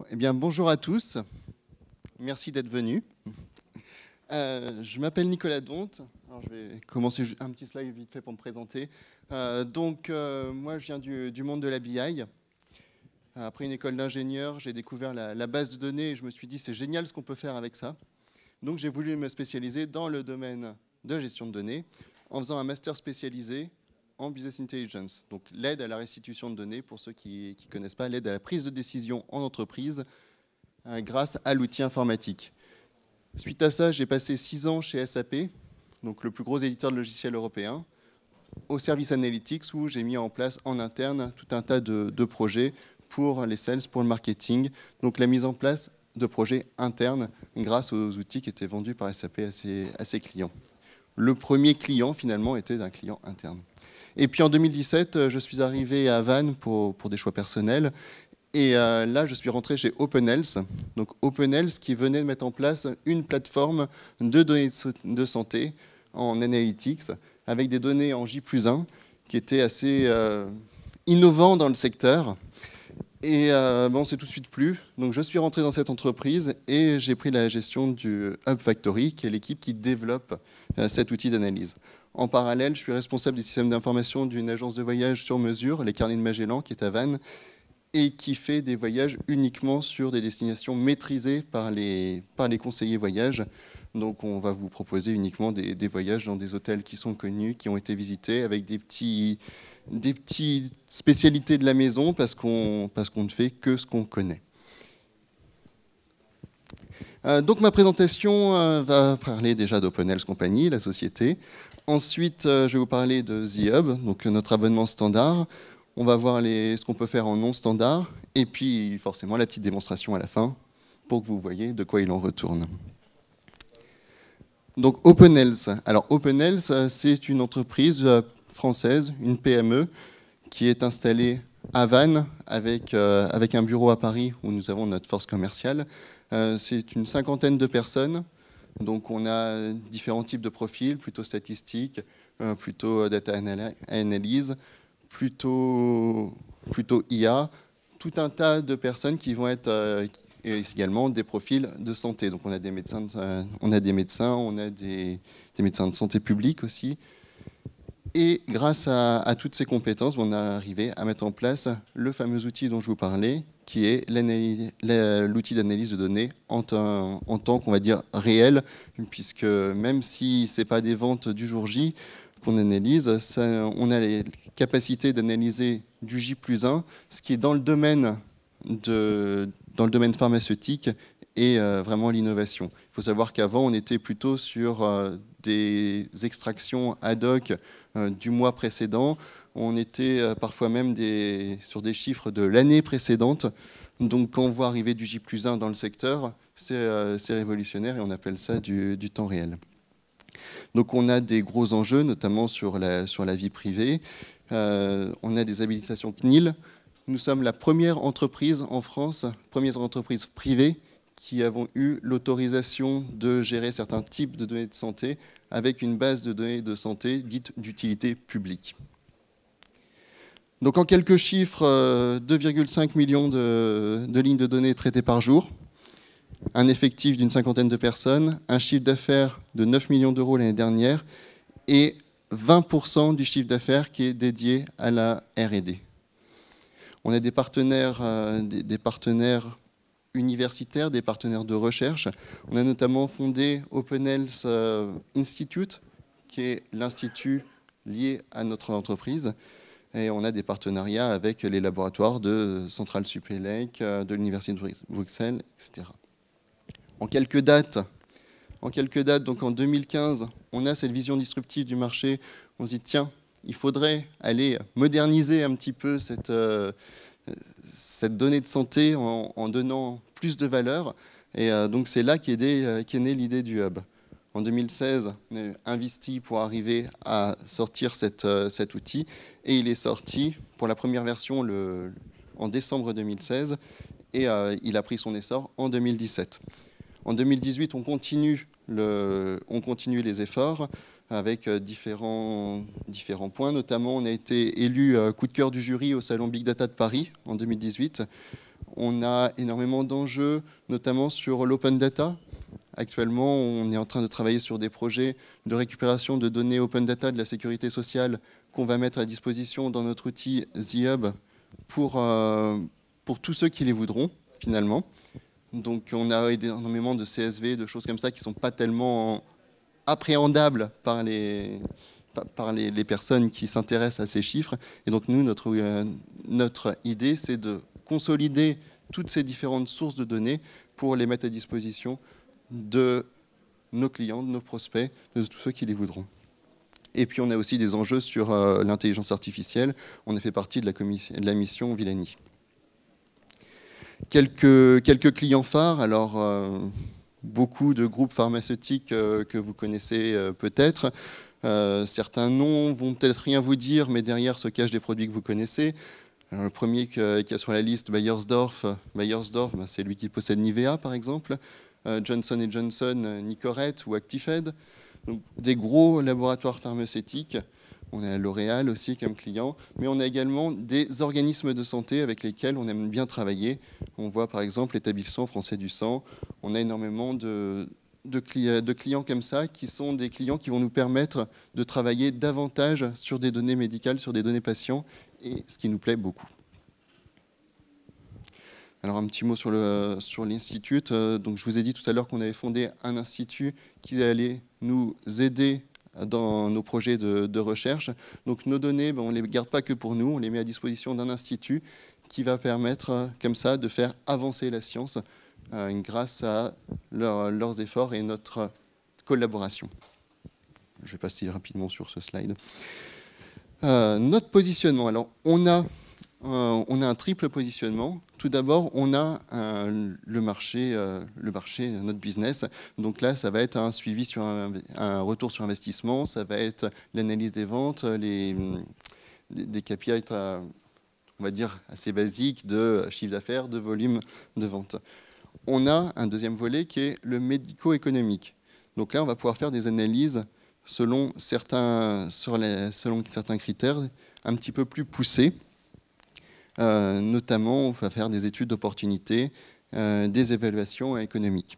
Eh bien, bonjour à tous. Merci d'être venus. Je m'appelle Nicolas Donte. Alors, je vais commencer un petit slide vite fait pour me présenter. Moi, je viens du monde de la BI. Après une école d'ingénieur, j'ai découvert la base de données et je me suis dit, c'est génial ce qu'on peut faire avec ça. Donc, j'ai voulu me spécialiser dans le domaine de la gestion de données en faisant un master spécialisé en Business Intelligence. Donc, l'aide à la restitution de données, pour ceux qui ne connaissent pas, l'aide à la prise de décision en entreprise grâce à l'outil informatique. Suite à ça, j'ai passé 6 ans chez SAP, donc le plus gros éditeur de logiciels européen, au service Analytics, où j'ai mis en place en interne tout un tas de projets pour les sales, pour le marketing. Donc la mise en place de projets internes grâce aux outils qui étaient vendus par SAP à ses clients. Le premier client, finalement, était d'un client interne. Et puis en 2017, je suis arrivé à Vannes pour des choix personnels. Et là, je suis rentré chez OpenHealth. Donc OpenHealth qui venait de mettre en place une plateforme de données de santé en analytics avec des données en J+1 qui étaient assez innovants dans le secteur. Et on s'est tout de suite plu. Donc je suis rentré dans cette entreprise et j'ai pris la gestion du Hub Factory, qui est l'équipe qui développe cet outil d'analyse. En parallèle, je suis responsable des systèmes d'information d'une agence de voyage sur mesure, les Carnets de Magellan, qui est à Vannes, et qui fait des voyages uniquement sur des destinations maîtrisées par les conseillers voyages. Donc on va vous proposer uniquement des voyages dans des hôtels qui sont connus, qui ont été visités, avec des petites spécialités de la maison, parce qu'on ne fait que ce qu'on connaît. Donc ma présentation va parler déjà d'OpenHealth Company, la société. Ensuite, je vais vous parler de The Hub, donc notre abonnement standard. On va voir ce qu'on peut faire en non standard, et puis forcément la petite démonstration à la fin, pour que vous voyez de quoi il en retourne. Donc OpenHealth. Alors OpenHealth, c'est une entreprise française, une PME, qui est installée à Vannes, avec un bureau à Paris, où nous avons notre force commerciale. C'est une 50aine de personnes. Donc on a différents types de profils, plutôt statistiques, plutôt data analyse, plutôt IA, tout un tas de personnes qui vont être également des profils de santé. Donc on a des médecins, on a des médecins de santé publique aussi. Et grâce à toutes ces compétences, on a arrivé à mettre en place le fameux outil dont je vous parlais, qui est l'outil d'analyse de données en temps qu'on va dire réel, puisque même si ce n'est pas des ventes du jour J qu'on analyse, on a les capacités d'analyser du J+1, ce qui est dans le domaine pharmaceutique et vraiment l'innovation. Il faut savoir qu'avant, on était plutôt sur des extractions ad hoc du mois précédent. On était parfois même sur des chiffres de l'année précédente. Donc quand on voit arriver du J+1 dans le secteur, c'est révolutionnaire et on appelle ça du temps réel. Donc on a des gros enjeux, notamment sur la vie privée. On a des habilitations CNIL. Nous sommes la première entreprise en France, première entreprise privée, qui avons eu l'autorisation de gérer certains types de données de santé avec une base de données de santé dite d'utilité publique. Donc en quelques chiffres, 2,5 millions de lignes de données traitées par jour, un effectif d'une 50aine de personnes, un chiffre d'affaires de 9 millions d'euros l'année dernière et 20% du chiffre d'affaires qui est dédié à la R&D. On a des partenaires universitaires, des partenaires de recherche. On a notamment fondé OpenHealth Institute, qui est l'institut lié à notre entreprise. Et on a des partenariats avec les laboratoires de Centrale Supélec, de l'Université de Bruxelles, etc. En quelques dates, donc en 2015, on a cette vision disruptive du marché. On se dit, tiens, il faudrait aller moderniser un petit peu cette donnée de santé en donnant plus de valeur. Et donc c'est là qu'est née l'idée du Hub. En 2016, on a investi pour arriver à sortir cet outil. Et il est sorti pour la première version en décembre 2016. Et il a pris son essor en 2017. En 2018, on continue les efforts avec différents points. Notamment, on a été élu coup de cœur du jury au Salon Big Data de Paris en 2018. On a énormément d'enjeux, notamment sur l'open data. Actuellement, on est en train de travailler sur des projets de récupération de données open data de la sécurité sociale qu'on va mettre à disposition dans notre outil The Hub pour tous ceux qui les voudront, finalement. Donc on a énormément de CSV, de choses comme ça qui ne sont pas tellement appréhendables par les personnes qui s'intéressent à ces chiffres. Et donc nous, notre idée, c'est de consolider toutes ces différentes sources de données pour les mettre à disposition de nos clients, de nos prospects, de tous ceux qui les voudront. Et puis on a aussi des enjeux sur l'intelligence artificielle. On a fait partie de la mission Villani. Quelques clients phares. Alors, beaucoup de groupes pharmaceutiques que vous connaissez peut-être. Certains noms vont peut-être rien vous dire, mais derrière se cachent des produits que vous connaissez. Alors, le premier qui est sur la liste, Bayersdorf, c'est lui qui possède Nivea, par exemple. Johnson & Johnson, Nicorette ou Actifed. Donc, des gros laboratoires pharmaceutiques. On a L'Oréal aussi comme client, mais on a également des organismes de santé avec lesquels on aime bien travailler. On voit par exemple l'Établissement français du sang. On a énormément de clients comme ça, qui sont des clients qui vont nous permettre de travailler davantage sur des données médicales, sur des données patients, et ce qui nous plaît beaucoup. Alors un petit mot sur l'Institut. Donc je vous ai dit tout à l'heure qu'on avait fondé un institut qui allait nous aider dans nos projets de recherche. Donc nos données, on ne les garde pas que pour nous, on les met à disposition d'un institut qui va permettre comme ça de faire avancer la science grâce à leurs efforts et notre collaboration. Je vais passer rapidement sur ce slide. Notre positionnement. Alors on a un triple positionnement. Tout d'abord, on a le marché, notre business. Donc là, ça va être un suivi sur un retour sur investissement, ça va être l'analyse des ventes, des KPI, on va dire, assez basiques de chiffre d'affaires, de volume de vente. On a un deuxième volet qui est le médico-économique. Donc là, on va pouvoir faire des analyses selon certains critères un petit peu plus poussés. Notamment, on va faire des études d'opportunité, des évaluations économiques.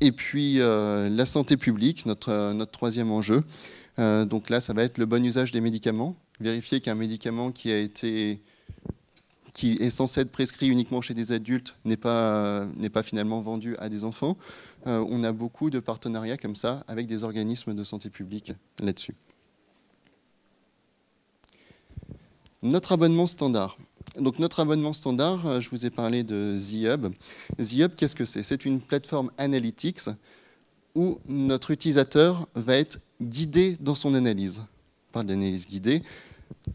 Et puis, la santé publique, notre troisième enjeu. Donc là, ça va être le bon usage des médicaments. Vérifier qu'un médicament qui est censé être prescrit uniquement chez des adultes n'est pas finalement vendu à des enfants. On a beaucoup de partenariats comme ça avec des organismes de santé publique là-dessus. Notre abonnement standard. Donc notre abonnement standard, je vous ai parlé de The Hub. The Hub, qu'est-ce que c'est? C'est une plateforme analytics où notre utilisateur va être guidé dans son analyse. On parle d'analyse guidée,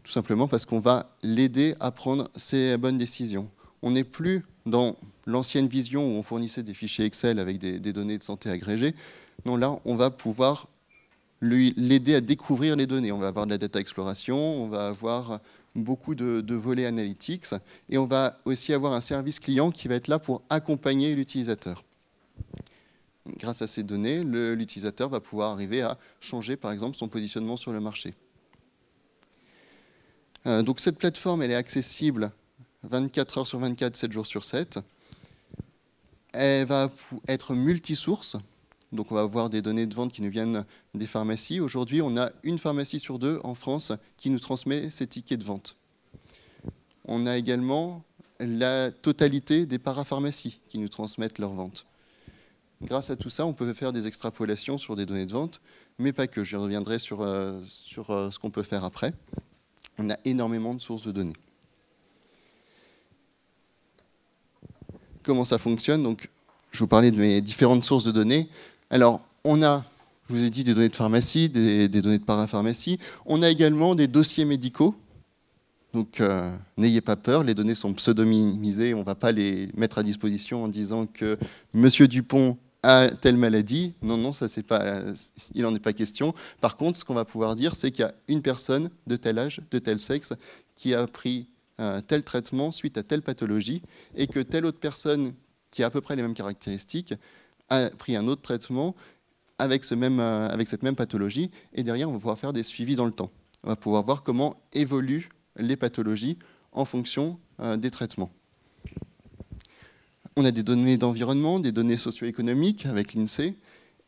tout simplement parce qu'on va l'aider à prendre ses bonnes décisions. On n'est plus dans l'ancienne vision où on fournissait des fichiers Excel avec des données de santé agrégées. Non, là, on va pouvoir l'aider à découvrir les données. On va avoir de la data exploration, on va avoir beaucoup de volets analytics, et on va aussi avoir un service client qui va être là pour accompagner l'utilisateur. Grâce à ces données, l'utilisateur va pouvoir arriver à changer, par exemple, son positionnement sur le marché. Donc cette plateforme, elle est accessible 24 heures sur 24, 7 jours sur 7. Elle va être multisource. Donc on va avoir des données de vente qui nous viennent des pharmacies. Aujourd'hui, on a une pharmacie sur deux en France qui nous transmet ses tickets de vente. On a également la totalité des parapharmacies qui nous transmettent leurs ventes. Grâce à tout ça, on peut faire des extrapolations sur des données de vente, mais pas que. Je reviendrai sur ce qu'on peut faire après. On a énormément de sources de données. Comment ça fonctionne? Donc, je vous parlais de mes différentes sources de données. Alors, on a, je vous ai dit, des données de pharmacie, des données de parapharmacie. On a également des dossiers médicaux. Donc, n'ayez pas peur, les données sont pseudonymisées. On ne va pas les mettre à disposition en disant que Monsieur Dupont a telle maladie. Non, non, ça, il n'en est pas question. Par contre, ce qu'on va pouvoir dire, c'est qu'il y a une personne de tel âge, de tel sexe, qui a pris tel traitement suite à telle pathologie, et que telle autre personne qui a à peu près les mêmes caractéristiques a pris un autre traitement avec cette même pathologie, et derrière, on va pouvoir faire des suivis dans le temps. On va pouvoir voir comment évoluent les pathologies en fonction des traitements. On a des données d'environnement, des données socio-économiques avec l'INSEE.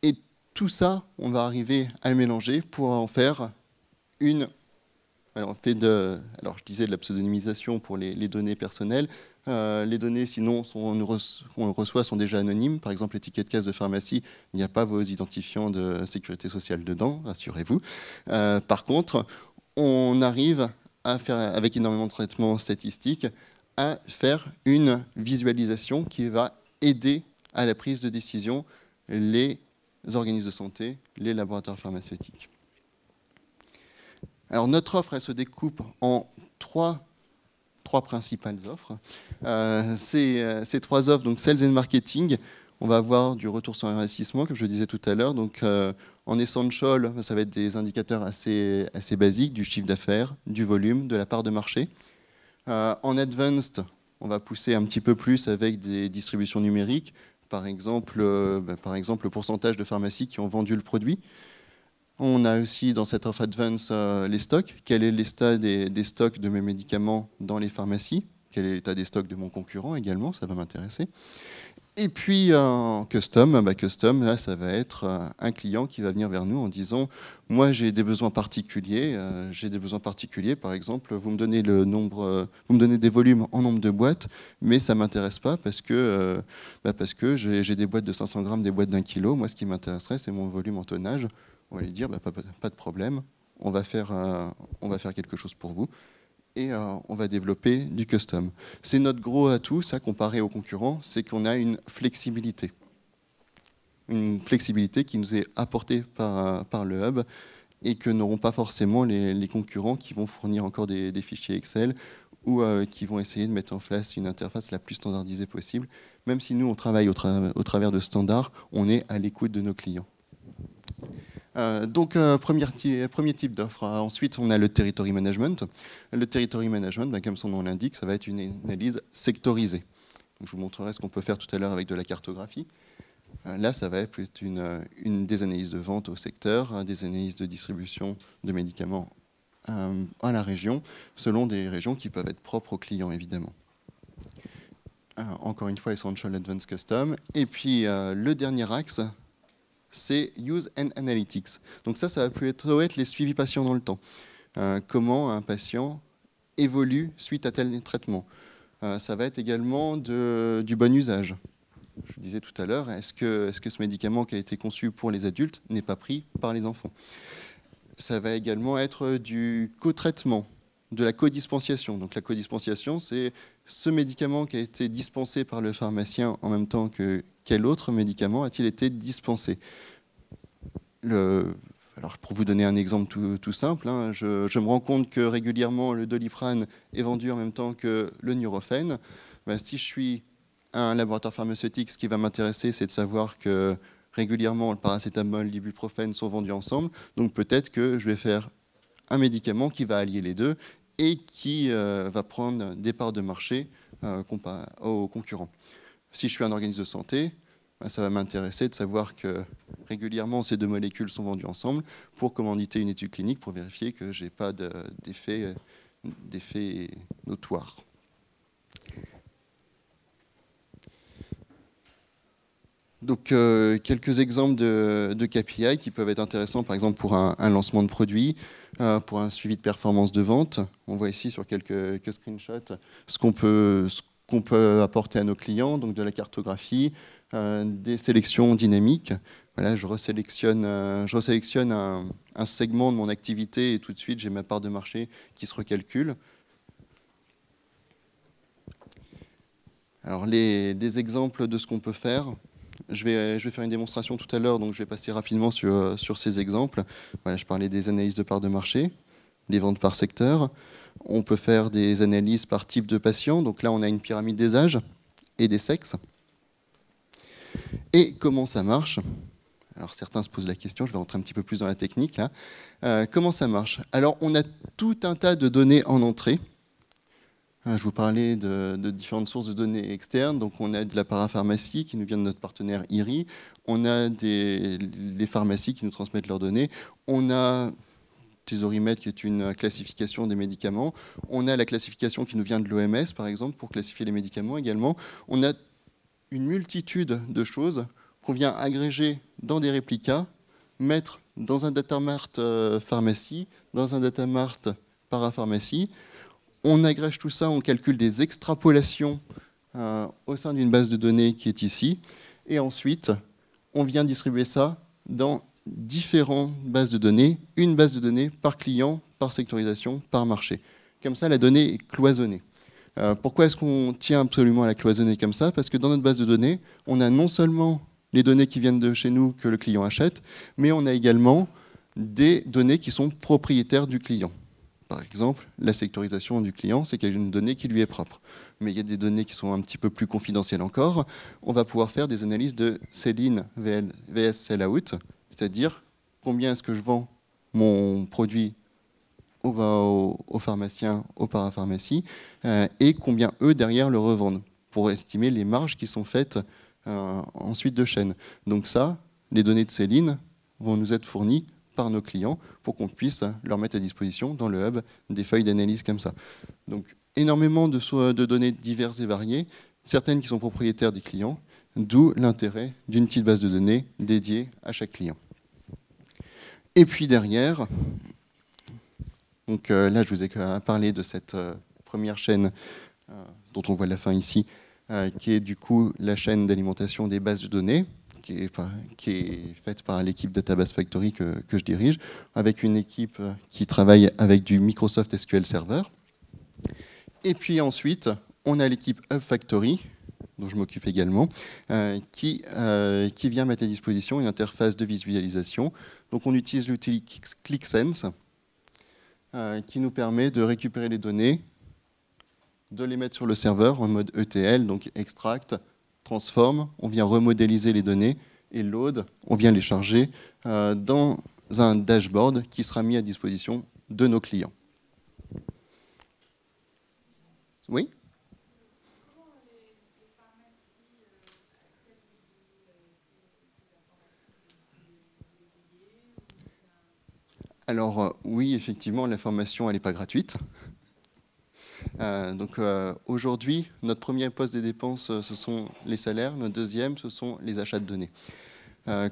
Et tout ça, on va arriver à le mélanger pour en faire une... Alors, je disais de la pseudonymisation pour les données personnelles. Les données, sinon, qu'on reçoit sont déjà anonymes. Par exemple, l'étiquette caisse de pharmacie, il n'y a pas vos identifiants de sécurité sociale dedans, rassurez-vous. Par contre, on arrive à faire, avec énormément de traitements statistiques, à faire une visualisation qui va aider à la prise de décision les organismes de santé, les laboratoires pharmaceutiques. Alors notre offre, elle se découpe en trois principales offres. Ces trois offres, donc Sales and Marketing, on va avoir du retour sur investissement, comme je le disais tout à l'heure. Donc en Essential, ça va être des indicateurs assez basiques, du chiffre d'affaires, du volume, de la part de marché. En Advanced, on va pousser un petit peu plus avec des distributions numériques, par exemple le pourcentage de pharmacies qui ont vendu le produit. On a aussi dans cette offre Advance les stocks. Quel est l'état des stocks de mes médicaments dans les pharmacies? Quel est l'état des stocks de mon concurrent également? Ça va m'intéresser. Et puis en Custom, Custom, là, ça va être un client qui va venir vers nous en disant « Moi, j'ai des besoins particuliers. Par exemple, vous me donnez des volumes en nombre de boîtes, mais ça ne m'intéresse pas parce que j'ai des boîtes de 500 grammes, des boîtes d'1 kilo. Moi, ce qui m'intéresserait, c'est mon volume en tonnage. » On va lui dire, pas de problème, on va faire quelque chose pour vous et on va développer du custom. C'est notre gros atout, ça, comparé aux concurrents, c'est qu'on a une flexibilité. Une flexibilité qui nous est apportée par le hub et que n'auront pas forcément les concurrents qui vont fournir encore des fichiers Excel ou qui vont essayer de mettre en place une interface la plus standardisée possible. Même si nous, on travaille au travers de standards, on est à l'écoute de nos clients. Premier type d'offre. Ensuite, on a le territory management. Le territory management, comme son nom l'indique, ça va être une analyse sectorisée. Donc, je vous montrerai ce qu'on peut faire tout à l'heure avec de la cartographie. Là, ça va être des analyses de vente au secteur, des analyses de distribution de médicaments à la région, selon des régions qui peuvent être propres aux clients, évidemment. Encore une fois, Essential Advanced Custom. Et puis, le dernier axe, c'est Use and Analytics. Donc ça va plutôt être les suivis patients dans le temps. Comment un patient évolue suite à tel traitement. Ça va être également du bon usage. Je disais tout à l'heure, est-ce que ce médicament qui a été conçu pour les adultes n'est pas pris par les enfants? Ça va également être du co-traitement, de la codispensation. Donc la codispensation, c'est ce médicament qui a été dispensé par le pharmacien en même temps que quel autre médicament a-t-il été dispensé? Alors, pour vous donner un exemple tout simple, je me rends compte que régulièrement le Doliprane est vendu en même temps que le Nurofen. Si je suis un laboratoire pharmaceutique, ce qui va m'intéresser, c'est de savoir que régulièrement le paracétamol, l'ibuprofène sont vendus ensemble. Donc peut-être que je vais faire un médicament qui va allier les deux et qui va prendre des parts de marché aux concurrents. Si je suis un organisme de santé, ça va m'intéresser de savoir que régulièrement ces deux molécules sont vendues ensemble pour commanditer une étude clinique pour vérifier que je n'ai pas d'effet notoire. Donc, quelques exemples de KPI qui peuvent être intéressants, par exemple pour un lancement de produit, pour un suivi de performance de vente. On voit ici sur quelques screenshots ce qu'on peut apporter à nos clients, donc de la cartographie, des sélections dynamiques. Voilà, je resélectionne un segment de mon activité et tout de suite j'ai ma part de marché qui se recalcule. Alors, des exemples de ce qu'on peut faire. Je vais faire une démonstration tout à l'heure, donc je vais passer rapidement sur ces exemples. Voilà, je parlais des analyses de parts de marché, des ventes par secteur. On peut faire des analyses par type de patient. Donc là, on a une pyramide des âges et des sexes. Et comment ça marche? Alors certains se posent la question, je vais rentrer un petit peu plus dans la technique là. Comment ça marche? Alors on a tout un tas de données en entrée. Je vous parlais de différentes sources de données externes. Donc on a de la parapharmacie qui nous vient de notre partenaire IRI. On a les pharmacies qui nous transmettent leurs données. On a Thésaurimètre qui est une classification des médicaments. On a la classification qui nous vient de l'OMS par exemple pour classifier les médicaments également. On a une multitude de choses qu'on vient agréger dans des réplicas, mettre dans un datamart pharmacie, dans un datamart parapharmacie. On agrège tout ça, on calcule des extrapolations au sein d'une base de données qui est ici. Et ensuite, on vient distribuer ça dans différentes bases de données, une base de données par client, par sectorisation, par marché. Comme ça, la donnée est cloisonnée. Pourquoi est-ce qu'on tient absolument à la cloisonner comme ça? Parce que dans notre base de données, on a non seulement les données qui viennent de chez nous que le client achète, mais on a également des données qui sont propriétaires du client. Par exemple, la sectorisation du client, c'est une donnée qui lui est propre. Mais il y a des données qui sont un petit peu plus confidentielles encore. On va pouvoir faire des analyses de sell-in vs sell-out, c'est-à-dire combien est-ce que je vends mon produit aux pharmaciens, aux parapharmacies, et combien eux derrière le revendent, pour estimer les marges qui sont faites en suite de chaîne. Donc ça, les données de sell-in vont nous être fournies par nos clients pour qu'on puisse leur mettre à disposition dans le hub des feuilles d'analyse comme ça. Donc énormément de données diverses et variées, certaines qui sont propriétaires des clients, d'où l'intérêt d'une petite base de données dédiée à chaque client. Et puis derrière, donc là je vous ai parlé de cette première chaîne dont on voit la fin ici, qui est du coup la chaîne d'alimentation des bases de données, qui est faite par l'équipe Database Factory que je dirige, avec une équipe qui travaille avec du Microsoft SQL Server. Et puis ensuite, on a l'équipe Hub Factory, dont je m'occupe également, qui vient mettre à disposition une interface de visualisation. Donc on utilise l'outil ClickSense, qui nous permet de récupérer les données, de les mettre sur le serveur en mode ETL, donc extract, transform, on vient remodéliser les données, et load, on vient les charger dans un dashboard qui sera mis à disposition de nos clients. Oui ? Alors oui, effectivement, la formation, elle n'est pas gratuite. Aujourd'hui, notre premier poste des dépenses, ce sont les salaires. Notre deuxième, ce sont les achats de données.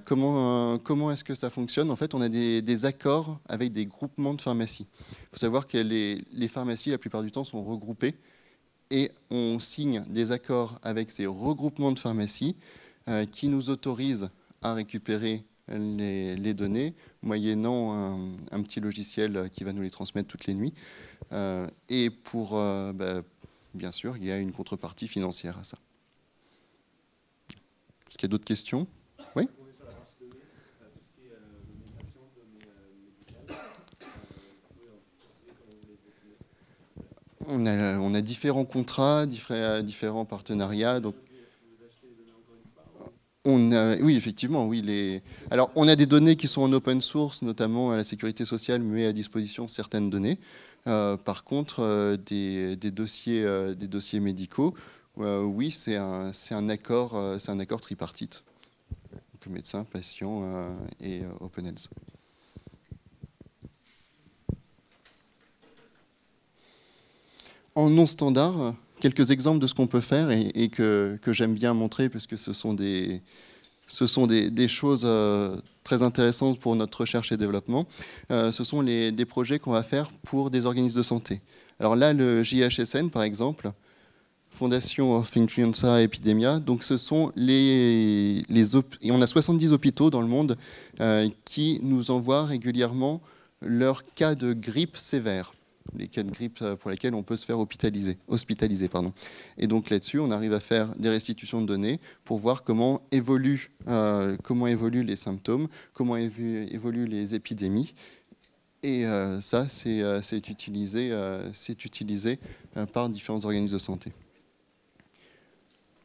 Comment est-ce que ça fonctionne? En fait, on a des accords avec des groupements de pharmacies. Il faut savoir que les pharmacies, la plupart du temps, sont regroupées et on signe des accords avec ces regroupements de pharmacies qui nous autorisent à récupérer les données, moyennant un petit logiciel qui va nous les transmettre toutes les nuits. Et bien sûr, il y a une contrepartie financière à ça. Est-ce qu'il y a d'autres questions? Oui. On a différents contrats, différents partenariats. Donc oui, effectivement, oui. Alors, on a des données qui sont en open source, notamment à la sécurité sociale, met à disposition certaines données. Par contre, des dossiers médicaux, oui, c'est un accord tripartite. Donc, médecin, patient et Open Health. En non standard, quelques exemples de ce qu'on peut faire et que j'aime bien montrer parce que ce sont des choses très intéressantes pour notre recherche et développement. Ce sont des projets qu'on va faire pour des organismes de santé. Alors là, le JHSN, par exemple, Fondation of Influenza Epidemia, donc ce sont et on a 70 hôpitaux dans le monde qui nous envoient régulièrement leurs cas de grippe sévère. Les cas de grippe pour lesquels on peut se faire hospitaliser. Et donc là-dessus, on arrive à faire des restitutions de données pour voir comment évoluent les symptômes, comment évoluent les épidémies. Et ça, c'est utilisé par différents organismes de santé.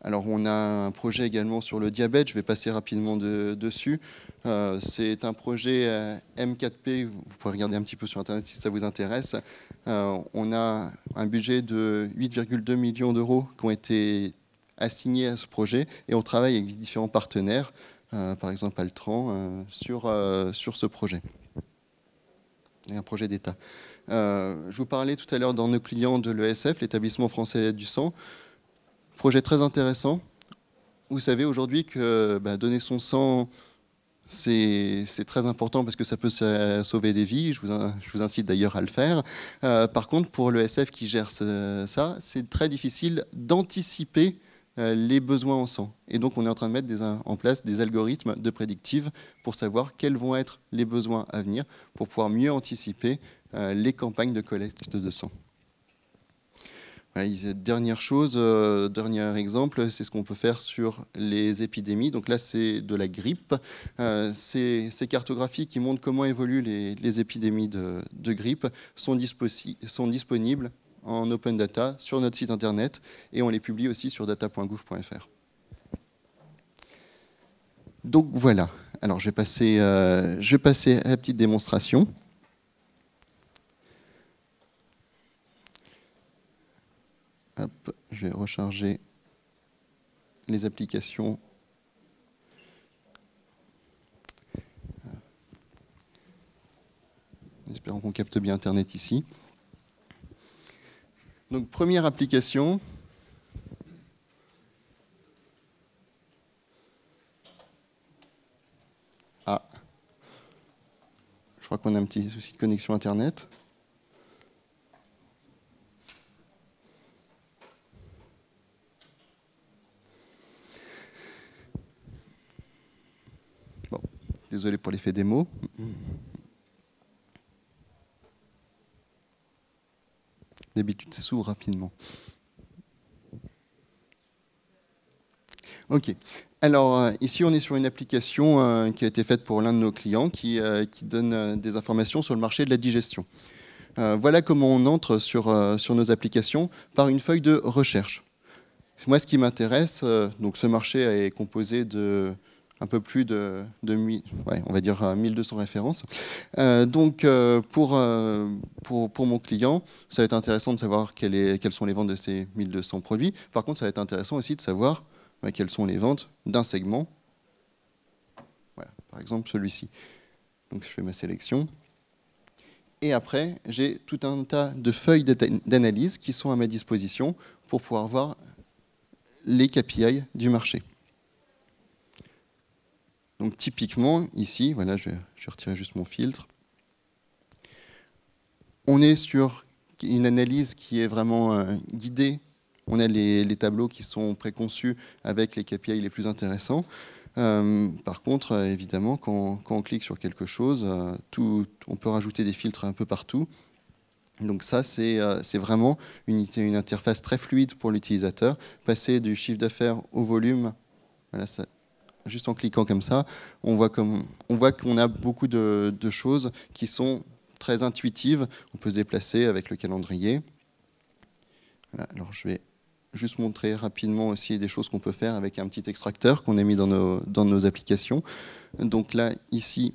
Alors, on a un projet également sur le diabète. Je vais passer rapidement dessus. C'est un projet M4P. Vous pouvez regarder un petit peu sur Internet si ça vous intéresse. On a un budget de 8,2 millions d'euros qui ont été assignés à ce projet. Et on travaille avec différents partenaires, par exemple Altran, sur ce projet. Et un projet d'État. Je vous parlais tout à l'heure dans nos clients de l'ESF, l'établissement français du sang. Projet très intéressant. vous savez aujourd'hui que donner son sang, c'est très important parce que ça peut sauver des vies. Je vous incite d'ailleurs à le faire. Par contre, pour l'ESF qui gère ça, c'est très difficile d'anticiper les besoins en sang. Et donc, on est en train de mettre en place des algorithmes de prédictive pour savoir quels vont être les besoins à venir pour pouvoir mieux anticiper les campagnes de collecte de sang. Voilà, dernière chose, dernier exemple, c'est ce qu'on peut faire sur les épidémies. Donc là, c'est de la grippe. Ces cartographies qui montrent comment évoluent les épidémies de grippe sont disponibles en open data sur notre site internet et on les publie aussi sur data.gouv.fr. Donc voilà. Alors je vais passer à la petite démonstration. Hop, je vais recharger les applications. En espérant qu'on capte bien Internet ici. Donc, première application. Ah, je crois qu'on a un petit souci de connexion Internet. Bon, désolé pour l'effet démo. D'habitude, ça s'ouvre rapidement. OK. Alors, ici, on est sur une application qui a été faite pour l'un de nos clients qui donne des informations sur le marché de la digestion. Voilà comment on entre sur nos applications par une feuille de recherche. Moi, ce qui m'intéresse, donc ce marché est composé de un peu plus de 1200 références. Donc, pour mon client, ça va être intéressant de savoir quelles sont les ventes de ces 1200 produits. Par contre, ça va être intéressant aussi de savoir quelles sont les ventes d'un segment. Voilà, par exemple, celui-ci. Donc, je fais ma sélection. Et après, j'ai tout un tas de feuilles d'analyse qui sont à ma disposition pour pouvoir voir les KPI du marché. Donc typiquement, ici, voilà, je vais retirer juste mon filtre. On est sur une analyse qui est vraiment guidée. On a les tableaux qui sont préconçus avec les KPI les plus intéressants. Par contre, évidemment, quand on clique sur quelque chose, on peut rajouter des filtres un peu partout. Donc ça, c'est vraiment une interface très fluide pour l'utilisateur. Passer du chiffre d'affaires au volume, voilà, ça, juste en cliquant comme ça, on voit qu'on a beaucoup de choses qui sont très intuitives. On peut se déplacer avec le calendrier. Voilà, alors je vais juste montrer rapidement aussi des choses qu'on peut faire avec un petit extracteur qu'on a mis dans nos applications. Donc là, ici,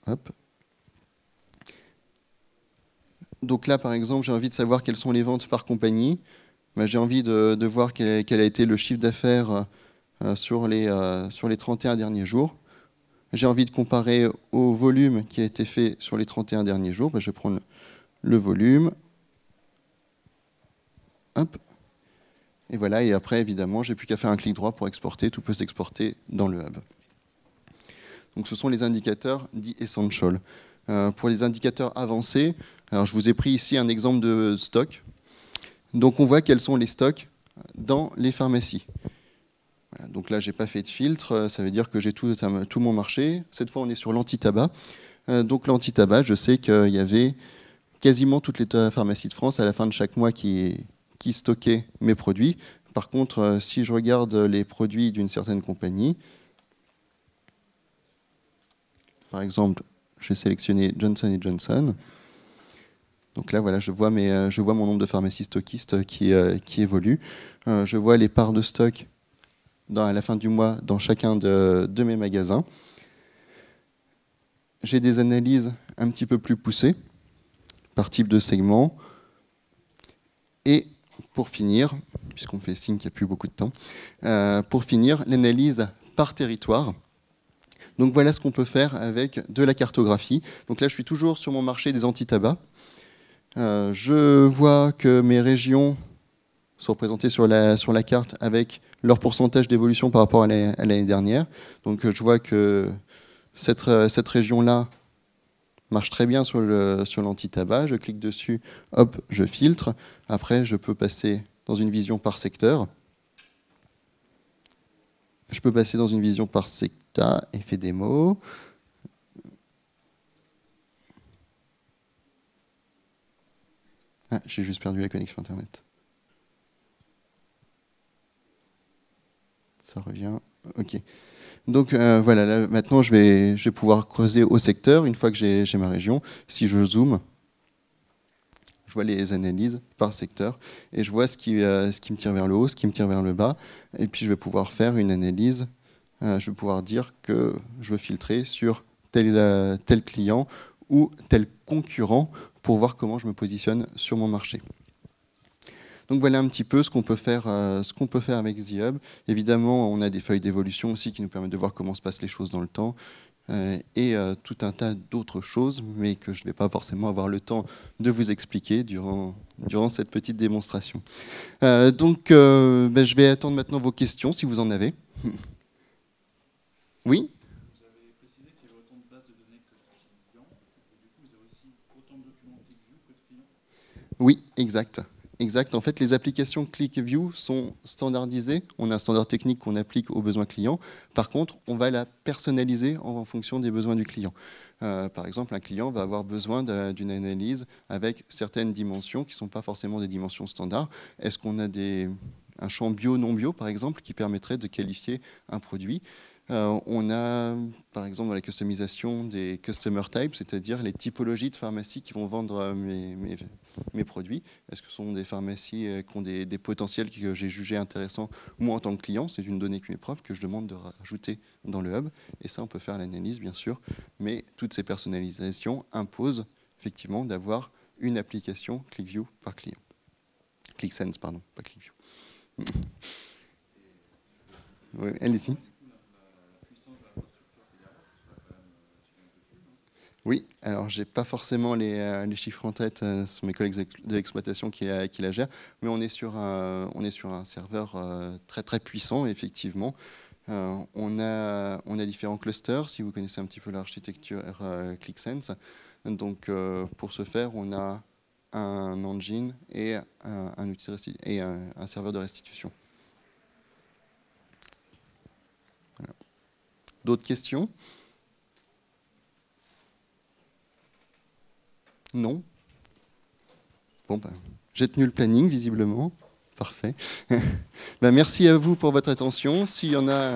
hop. Donc là, par exemple, j'ai envie de savoir quelles sont les ventes par compagnie. J'ai envie de voir quel a été le chiffre d'affaires sur les 31 derniers jours. J'ai envie de comparer au volume qui a été fait sur les 31 derniers jours. Je vais prendre le volume. Hop. Et voilà, et après, évidemment, j'ai plus qu'à faire un clic droit pour exporter. Tout peut s'exporter dans le hub. Donc ce sont les indicateurs dits essential. Pour les indicateurs avancés, alors je vous ai pris ici un exemple de stock. Donc on voit quels sont les stocks dans les pharmacies. Voilà, donc là, je n'ai pas fait de filtre, ça veut dire que j'ai tout mon marché. Cette fois, on est sur l'anti-tabac. Donc l'anti-tabac, je sais qu'il y avait quasiment toutes les pharmacies de France à la fin de chaque mois qui stockaient mes produits. Par contre, si je regarde les produits d'une certaine compagnie, par exemple, je vais sélectionner Johnson & Johnson. Donc là, voilà, je vois mon nombre de pharmacies stockistes qui évolue. Je vois les parts de stock à la fin du mois dans chacun de mes magasins. J'ai des analyses un petit peu plus poussées par type de segment. Et pour finir, puisqu'on fait signe qu'il n'y a plus beaucoup de temps, pour finir, l'analyse par territoire. Donc voilà ce qu'on peut faire avec de la cartographie. Donc là, je suis toujours sur mon marché des anti-tabac. Je vois que mes régions sont représentés sur la carte avec leur pourcentage d'évolution par rapport à l'année dernière. Donc je vois que cette région-là marche très bien sur l'anti-tabac. Je clique dessus, hop, je filtre. Après, je peux passer dans une vision par secteur. Je peux passer dans une vision par secteur, effet démo. Ah, j'ai juste perdu la connexion Internet. Ça revient. OK. Donc voilà, là, maintenant je vais pouvoir creuser au secteur une fois que j'ai ma région. Si je zoome, je vois les analyses par secteur et je vois ce qui me tire vers le haut, ce qui me tire vers le bas. Et puis je vais pouvoir faire une analyse. Je vais pouvoir dire que je veux filtrer sur tel client ou tel concurrent pour voir comment je me positionne sur mon marché. Donc voilà un petit peu ce qu'on peut faire avec The Hub. Évidemment, on a des feuilles d'évolution aussi qui nous permettent de voir comment se passent les choses dans le temps et tout un tas d'autres choses, mais que je ne vais pas forcément avoir le temps de vous expliquer durant cette petite démonstration. Je vais attendre maintenant vos questions si vous en avez. Oui ? Vous avez précisé qu'il y avait autant de bases de données que de clients, et du coup vous avez aussi autant de documents ClickView que de clients? Oui, exact. Exact. En fait, les applications ClickView sont standardisées. On a un standard technique qu'on applique aux besoins clients. Par contre, on va la personnaliser en fonction des besoins du client. Par exemple, un client va avoir besoin d'une analyse avec certaines dimensions qui ne sont pas forcément des dimensions standards. Est-ce qu'on a un champ bio, non bio, par exemple, qui permettrait de qualifier un produit ? On a, par exemple, dans la customisation des customer types, c'est-à-dire les typologies de pharmacies qui vont vendre mes produits. Est-ce que ce sont des pharmacies qui ont des potentiels que j'ai jugés intéressants, moi en tant que client? C'est une donnée qui m'est propre que je demande de rajouter dans le hub. Et ça, on peut faire l'analyse, bien sûr. Mais toutes ces personnalisations imposent effectivement d'avoir une application ClickView par client. ClickSense, pardon, pas ClickView. Oui, allez-y. Oui, alors j'ai pas forcément les chiffres en tête, ce sont mes collègues de l'exploitation qui la gèrent, mais on est sur un serveur très très puissant, effectivement. On a différents clusters, si vous connaissez un petit peu l'architecture ClickSense. Donc pour ce faire, on a un engine et un outil et un serveur de restitution. Voilà. D'autres questions ? Non? Bon, j'ai tenu le planning, visiblement. Parfait. Merci à vous pour votre attention. S'il y en a...